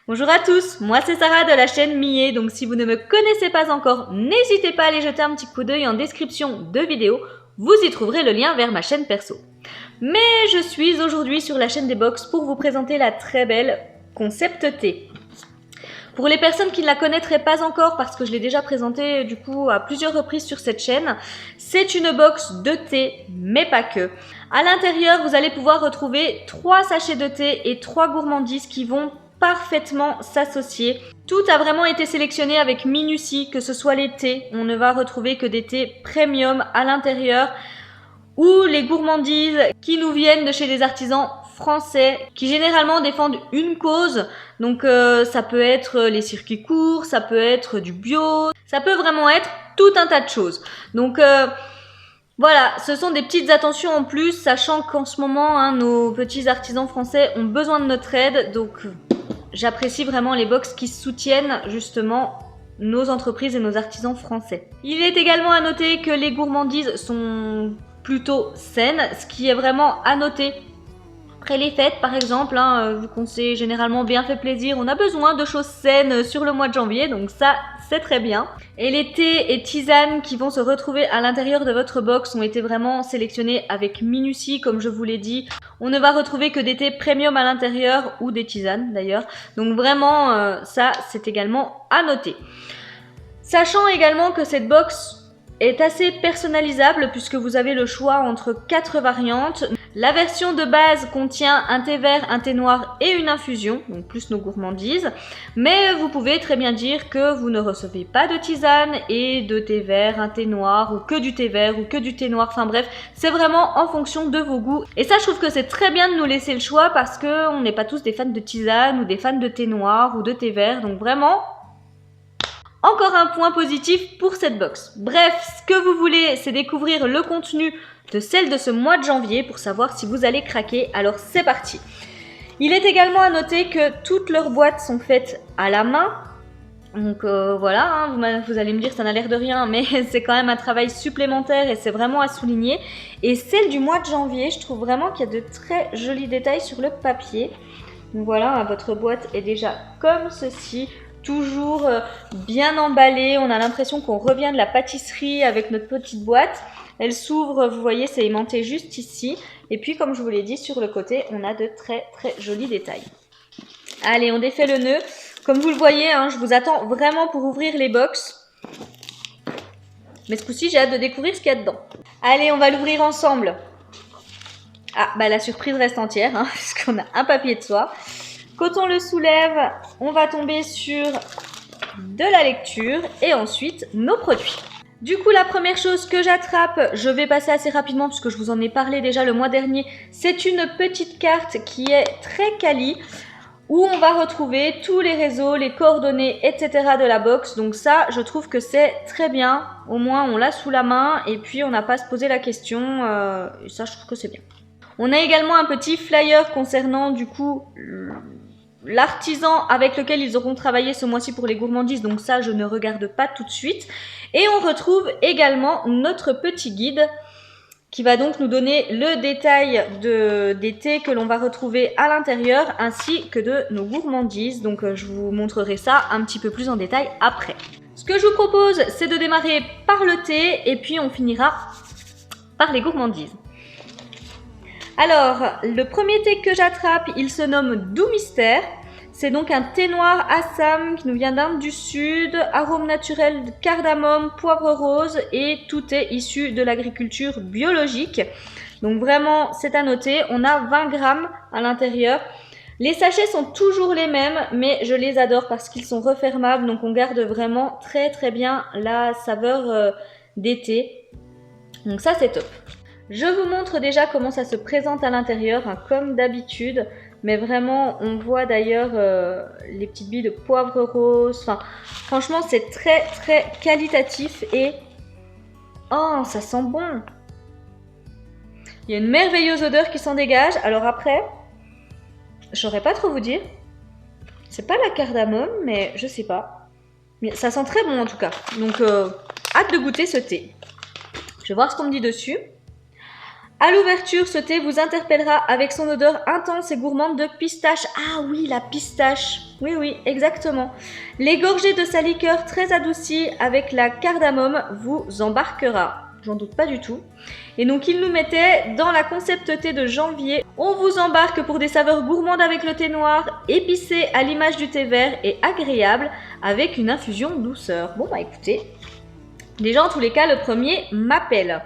Bonjour à tous, moi c'est Sarah de la chaîne Millet, donc si vous ne me connaissez pas encore, n'hésitez pas à aller jeter un petit coup d'œil en description de vidéo, vous y trouverez le lien vers ma chaîne perso. Mais je suis aujourd'hui sur la chaîne des box pour vous présenter la très belle Concept T. Pour les personnes qui ne la connaîtraient pas encore, parce que je l'ai déjà présentée du coup à plusieurs reprises sur cette chaîne, c'est une box de thé, mais pas que. À l'intérieur, vous allez pouvoir retrouver 3 sachets de thé et 3 gourmandises qui vont parfaitement s'associer. Tout a vraiment été sélectionné avec minutie, que ce soit les thés, on ne va retrouver que des thés premium à l'intérieur, ou les gourmandises qui nous viennent de chez des artisans français qui généralement défendent une cause. Donc ça peut être les circuits courts, ça peut être du bio, ça peut vraiment être tout un tas de choses. Donc voilà, ce sont des petites attentions en plus, sachant qu'en ce moment, nos petits artisans français ont besoin de notre aide. Donc j'apprécie vraiment les box qui soutiennent justement nos entreprises et nos artisans français. Il est également à noter que les gourmandises sont plutôt saines, ce qui est vraiment à noter. Après les fêtes par exemple, vu qu'on s'est généralement bien fait plaisir, on a besoin de choses saines sur le mois de janvier, donc ça c'est très bien. Et les thés et tisanes qui vont se retrouver à l'intérieur de votre box ont été vraiment sélectionnés avec minutie, comme je vous l'ai dit. On ne va retrouver que des thés premium à l'intérieur, ou des tisanes d'ailleurs, donc vraiment ça c'est également à noter. Sachant également que cette box est assez personnalisable puisque vous avez le choix entre 4 variantes. La version de base contient un thé vert, un thé noir et une infusion, donc plus nos gourmandises. Mais vous pouvez très bien dire que vous ne recevez pas de tisane et de thé vert, un thé noir, ou que du thé vert ou que du thé noir. Enfin bref, c'est vraiment en fonction de vos goûts. Et ça, je trouve que c'est très bien de nous laisser le choix parce qu'on n'est pas tous des fans de tisane ou des fans de thé noir ou de thé vert. Donc vraiment, encore un point positif pour cette box. Bref, ce que vous voulez, c'est découvrir le contenu de celle de ce mois de janvier pour savoir si vous allez craquer. Alors c'est parti. Il est également à noter que toutes leurs boîtes sont faites à la main. Donc voilà, vous allez me dire ça n'a l'air de rien, mais c'est quand même un travail supplémentaire et c'est vraiment à souligner. Et celle du mois de janvier, je trouve vraiment qu'il y a de très jolis détails sur le papier. Donc voilà, votre boîte est déjà comme ceci. Toujours bien emballée, on a l'impression qu'on revient de la pâtisserie avec notre petite boîte. Elle s'ouvre, vous voyez, c'est aimanté juste ici. Et puis, comme je vous l'ai dit, sur le côté, on a de très très jolis détails. Allez, on défait le nœud. Comme vous le voyez, je vous attends vraiment pour ouvrir les box. Mais ce coup-ci, j'ai hâte de découvrir ce qu'il y a dedans. Allez, on va l'ouvrir ensemble. Ah, bah la surprise reste entière, puisqu'on a un papier de soie. Quand on le soulève, on va tomber sur de la lecture et ensuite nos produits. Du coup, la première chose que j'attrape, je vais passer assez rapidement puisque je vous en ai parlé déjà le mois dernier, c'est une petite carte qui est très quali où on va retrouver tous les réseaux, les coordonnées, etc. de la box. Donc ça, je trouve que c'est très bien. Au moins, on l'a sous la main et puis on n'a pas à se poser la question. Et ça, je trouve que c'est bien. On a également un petit flyer concernant du coup l'artisan avec lequel ils auront travaillé ce mois-ci pour les gourmandises, donc ça je ne regarde pas tout de suite. Et on retrouve également notre petit guide qui va donc nous donner le détail des thés que l'on va retrouver à l'intérieur ainsi que de nos gourmandises. Donc je vous montrerai ça un petit peu plus en détail après. Ce que je vous propose, c'est de démarrer par le thé et puis on finira par les gourmandises. Alors, le premier thé que j'attrape, il se nomme Doux Mystère. C'est donc un thé noir Assam qui nous vient d'Inde du Sud, arôme naturel de cardamome, poivre rose et tout est issu de l'agriculture biologique. Donc vraiment, c'est à noter. On a 20 grammes à l'intérieur. Les sachets sont toujours les mêmes, mais je les adore parce qu'ils sont refermables. Donc on garde vraiment très très bien la saveur des thés. Donc ça, c'est top. Je vous montre déjà comment ça se présente à l'intérieur, comme d'habitude. Mais vraiment, on voit d'ailleurs les petites billes de poivre rose. Enfin, franchement, c'est très très qualitatif et... Oh, ça sent bon! Il y a une merveilleuse odeur qui s'en dégage. Alors après, je saurais pas trop vous dire. C'est pas la cardamome, mais je sais pas. Mais ça sent très bon en tout cas. Donc, hâte de goûter ce thé. Je vais voir ce qu'on me dit dessus. À l'ouverture, ce thé vous interpellera avec son odeur intense et gourmande de pistache. Ah oui, la pistache. Oui, exactement. Les gorgées de sa liqueur très adoucie avec la cardamome vous embarquera. J'en doute pas du tout. Et donc, il nous mettait dans la concept thé de janvier. On vous embarque pour des saveurs gourmandes avec le thé noir, épicé à l'image du thé vert et agréable avec une infusion douceur. Bon, bah écoutez, déjà en tous les cas, le premier m'appelle.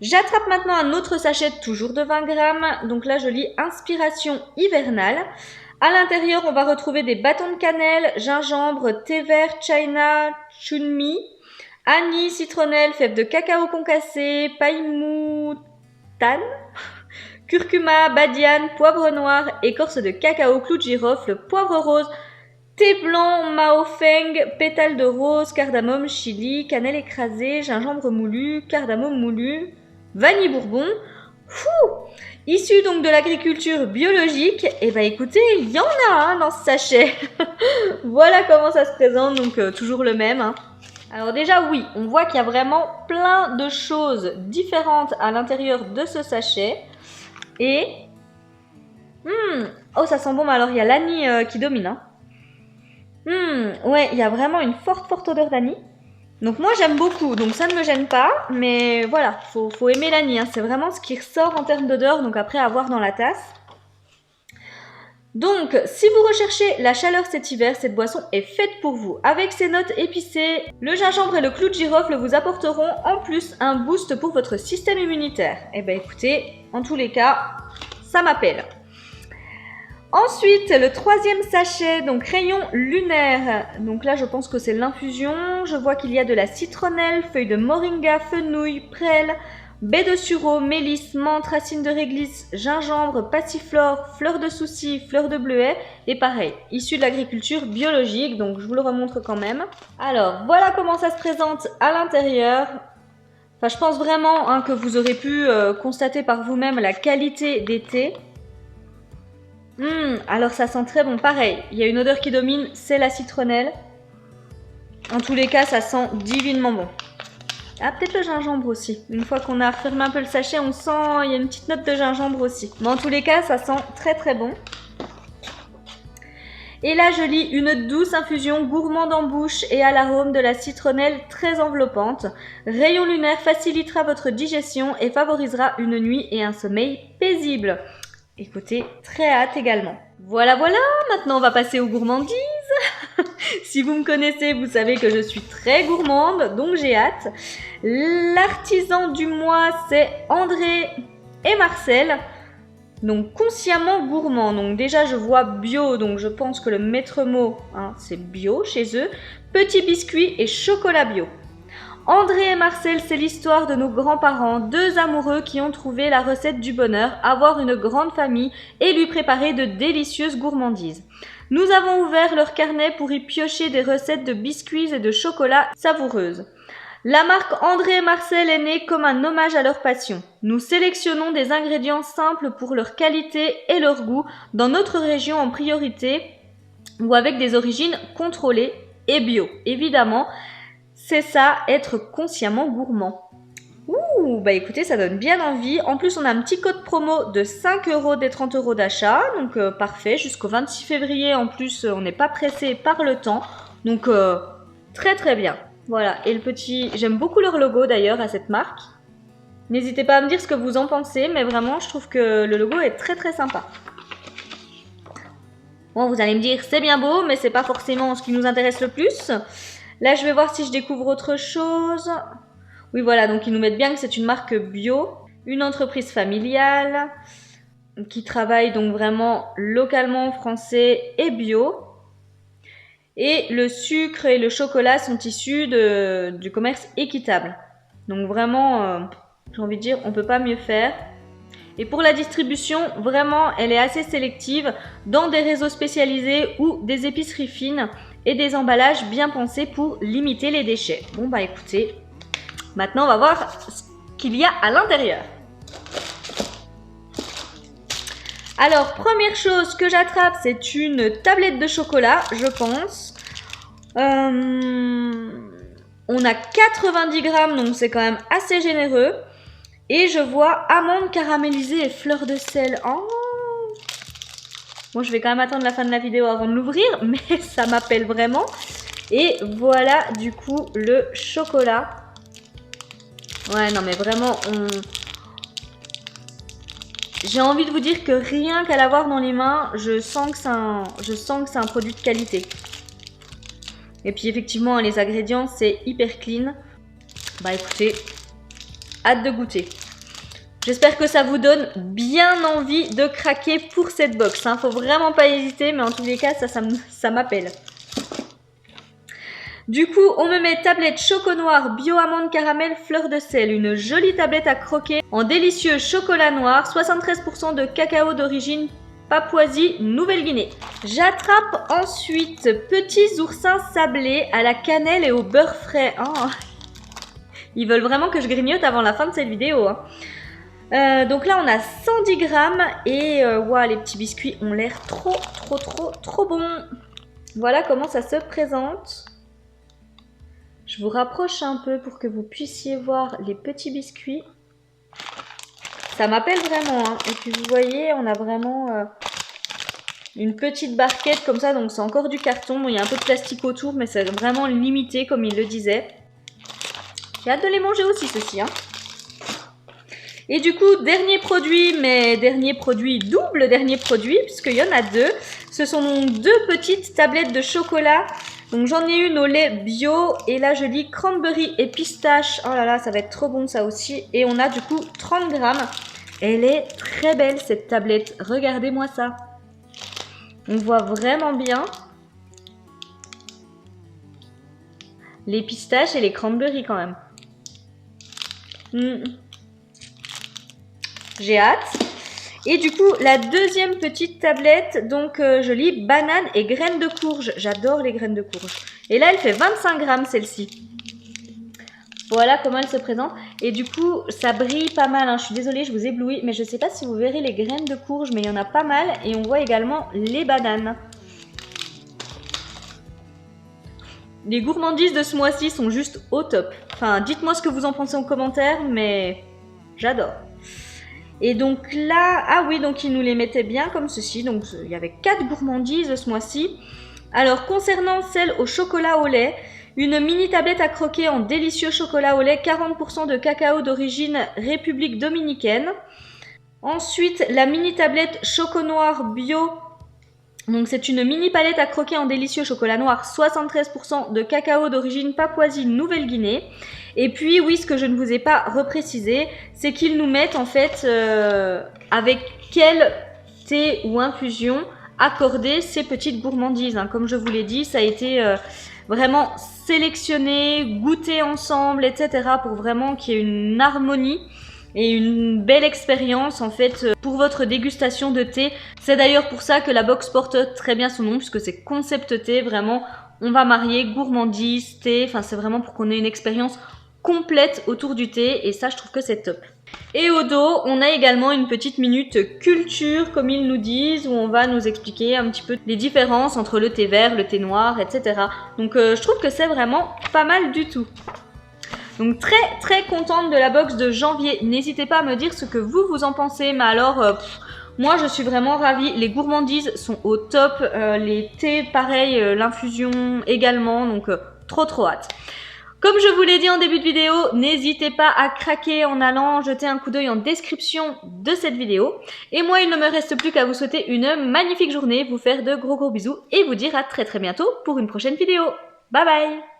J'attrape maintenant un autre sachet, toujours de 20 grammes. Donc là, je lis Inspiration hivernale. À l'intérieur, on va retrouver des bâtons de cannelle, gingembre, thé vert, china, chunmi, anis, citronnelle, fèves de cacao concassé, paille moutane, curcuma, badiane, poivre noir, écorce de cacao, clou de girofle, poivre rose, thé blanc, mao feng, pétales de rose, cardamome, chili, cannelle écrasée, gingembre moulu, cardamome moulu, vanille bourbon. Issu donc de l'agriculture biologique, et bah écoutez, il y en a dans ce sachet. Voilà comment ça se présente, donc toujours le même. Alors déjà oui, on voit qu'il y a vraiment plein de choses différentes à l'intérieur de ce sachet. Et... oh ça sent bon, mais alors il y a l'anis qui domine. Ouais, il y a vraiment une forte odeur d'anis. Donc moi j'aime beaucoup, donc ça ne me gêne pas, mais voilà, faut aimer l'anis, c'est vraiment ce qui ressort en termes d'odeur, donc après à voir dans la tasse. Donc si vous recherchez la chaleur cet hiver, cette boisson est faite pour vous. Avec ses notes épicées, le gingembre et le clou de girofle vous apporteront en plus un boost pour votre système immunitaire. Et ben écoutez, en tous les cas, ça m'appelle. Ensuite, le troisième sachet, donc rayon lunaire. Donc là, je pense que c'est l'infusion. Je vois qu'il y a de la citronnelle, feuilles de moringa, fenouil, prêle, baie de sureau, mélisse, menthe, racines de réglisse, gingembre, passiflore, fleur de souci, fleur de bleuet. Et pareil, issu de l'agriculture biologique. Donc je vous le remontre quand même. Alors, voilà comment ça se présente à l'intérieur. Enfin, je pense vraiment que vous aurez pu constater par vous-même la qualité des thés. Alors ça sent très bon, pareil, il y a une odeur qui domine, c'est la citronnelle. En tous les cas, ça sent divinement bon. Ah, peut-être le gingembre aussi. Une fois qu'on a refermé un peu le sachet, on sent, il y a une petite note de gingembre aussi. Mais en tous les cas, ça sent très bon. Et là, je lis une douce infusion gourmande en bouche et à l'arôme de la citronnelle très enveloppante. Rayon lunaire facilitera votre digestion et favorisera une nuit et un sommeil paisible. Écoutez, très hâte également. Voilà, maintenant on va passer aux gourmandises. Si vous me connaissez, vous savez que je suis très gourmande, donc j'ai hâte. L'artisan du mois, c'est André et Marcel. Donc consciemment gourmand. Donc déjà je vois bio, donc je pense que le maître mot, c'est bio chez eux. Petits biscuits et chocolat bio. André et Marcel, c'est l'histoire de nos grands-parents, deux amoureux qui ont trouvé la recette du bonheur, avoir une grande famille et lui préparer de délicieuses gourmandises. Nous avons ouvert leur carnet pour y piocher des recettes de biscuits et de chocolat savoureuses. La marque André et Marcel est née comme un hommage à leur passion. Nous sélectionnons des ingrédients simples pour leur qualité et leur goût dans notre région en priorité ou avec des origines contrôlées et bio, évidemment. C'est ça, être consciemment gourmand. Bah écoutez, ça donne bien envie. En plus, on a un petit code promo de 5 € des 30 € d'achat. Donc parfait, jusqu'au 26 février. En plus, on n'est pas pressé par le temps. Donc très bien. Voilà, et le petit... J'aime beaucoup leur logo d'ailleurs à cette marque. N'hésitez pas à me dire ce que vous en pensez. Mais vraiment, je trouve que le logo est très sympa. Bon, vous allez me dire, c'est bien beau, mais c'est pas forcément ce qui nous intéresse le plus. Là, je vais voir si je découvre autre chose. Oui, voilà, donc ils nous mettent bien que c'est une marque bio, une entreprise familiale qui travaille donc vraiment localement français et bio. Et le sucre et le chocolat sont issus du commerce équitable. Donc vraiment, j'ai envie de dire, on ne peut pas mieux faire. Et pour la distribution, vraiment, elle est assez sélective dans des réseaux spécialisés ou des épiceries fines et des emballages bien pensés pour limiter les déchets. Bon bah écoutez, maintenant on va voir ce qu'il y a à l'intérieur. Alors, première chose que j'attrape, c'est une tablette de chocolat, je pense. On a 90 grammes, donc c'est quand même assez généreux. Et je vois amandes caramélisées et fleurs de sel. Oh. Bon, je vais quand même attendre la fin de la vidéo avant de l'ouvrir, mais ça m'appelle vraiment. Et voilà du coup le chocolat. Ouais, non mais vraiment, j'ai envie de vous dire que rien qu'à l'avoir dans les mains, je sens que c'est un produit de qualité. Et puis effectivement, les ingrédients, c'est hyper clean. Bah écoutez, hâte de goûter. J'espère que ça vous donne bien envie de craquer pour cette box. Faut vraiment pas hésiter, mais en tous les cas, ça m'appelle. Du coup, on me met tablette choco noir, bio amande caramel, fleur de sel. Une jolie tablette à croquer en délicieux chocolat noir, 73% de cacao d'origine Papouasie, Nouvelle-Guinée. J'attrape ensuite petits oursins sablés à la cannelle et au beurre frais. Oh. Ils veulent vraiment que je grignote avant la fin de cette vidéo. Donc là, on a 110 grammes et wow, les petits biscuits ont l'air trop bons. Voilà comment ça se présente. Je vous rapproche un peu pour que vous puissiez voir les petits biscuits. Ça m'appelle vraiment. Hein. Et puis vous voyez, on a vraiment une petite barquette comme ça. Donc c'est encore du carton. Bon, il y a un peu de plastique autour, mais c'est vraiment limité comme il le disait. J'ai hâte de les manger aussi, ceux-ci. Hein. Et du coup, dernier produit, mais double dernier produit, puisqu'il y en a deux. Ce sont deux petites tablettes de chocolat. Donc j'en ai une au lait bio et là je lis cranberry et pistache. Oh là là, ça va être trop bon ça aussi. Et on a du coup 30 grammes. Elle est très belle cette tablette. Regardez-moi ça. On voit vraiment bien les pistaches et les cranberry quand même. J'ai hâte. Et du coup, la deuxième petite tablette, donc je lis banane et graines de courge. J'adore les graines de courge. Et là, elle fait 25 grammes celle-ci. Voilà comment elle se présente. Et du coup, ça brille pas mal. Hein. Je suis désolée, je vous éblouis. Mais je ne sais pas si vous verrez les graines de courge, mais il y en a pas mal. Et on voit également les bananes. Les gourmandises de ce mois-ci sont juste au top. Enfin, dites-moi ce que vous en pensez en commentaire, mais j'adore. Et donc là, ah oui, donc ils nous les mettaient bien comme ceci. Donc il y avait 4 gourmandises ce mois-ci. Alors concernant celle au chocolat au lait, une mini tablette à croquer en délicieux chocolat au lait, 40% de cacao d'origine République Dominicaine. Ensuite, la mini tablette choco noir bio. Donc c'est une mini palette à croquer en délicieux chocolat noir, 73% de cacao d'origine Papouasie Nouvelle-Guinée. Et puis oui, ce que je ne vous ai pas reprécisé, c'est qu'ils nous mettent en fait avec quel thé ou infusion accorder ces petites gourmandises. Hein. Comme je vous l'ai dit, ça a été vraiment sélectionné, goûté ensemble, etc. pour vraiment qu'il y ait une harmonie et une belle expérience en fait pour votre dégustation de thé. C'est d'ailleurs pour ça que la box porte très bien son nom, puisque c'est concept thé, vraiment on va marier gourmandise, thé, enfin c'est vraiment pour qu'on ait une expérience complète autour du thé et ça je trouve que c'est top. Et au dos, on a également une petite minute culture comme ils nous disent où on va nous expliquer un petit peu les différences entre le thé vert, le thé noir, etc. Donc je trouve que c'est vraiment pas mal du tout. Donc très contente de la box de janvier. N'hésitez pas à me dire ce que vous en pensez. Mais alors, moi je suis vraiment ravie. Les gourmandises sont au top. Les thés, pareil, l'infusion également. Donc trop hâte. Comme je vous l'ai dit en début de vidéo, n'hésitez pas à craquer en allant jeter un coup d'œil en description de cette vidéo. Et moi, il ne me reste plus qu'à vous souhaiter une magnifique journée, vous faire de gros bisous et vous dire à très bientôt pour une prochaine vidéo. Bye bye!